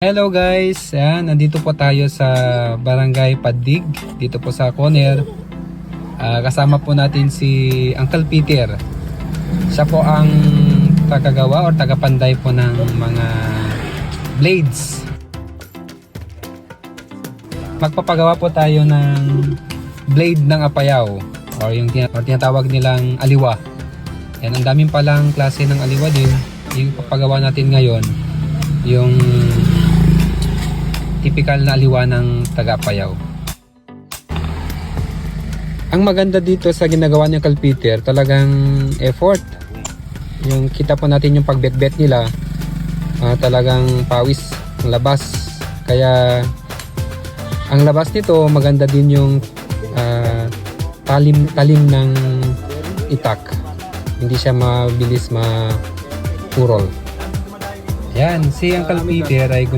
Hello guys, ayan, nandito po tayo sa Barangay Padig, dito po sa Coner. Kasama po natin si Uncle Peter. Siya po ang tagagawa o tagapanday po ng mga blades. Magpapagawa po tayo ng blade ng apayaw o yung tinatawag nilang aliwa. Yan, ang daming palang klase ng aliwa din. Yung papagawa natin ngayon, yung typical na aliwa ng taga-Apayao. Ang maganda dito sa ginagawa ni Uncle Peter, talagang effort. Yung kita po natin yung pagbetbet nila, talagang pawis ang labas. Kaya ang labas nito maganda din yung talim ng itak. Hindi siya mabilis mapurol. Yan, si Uncle Peter ay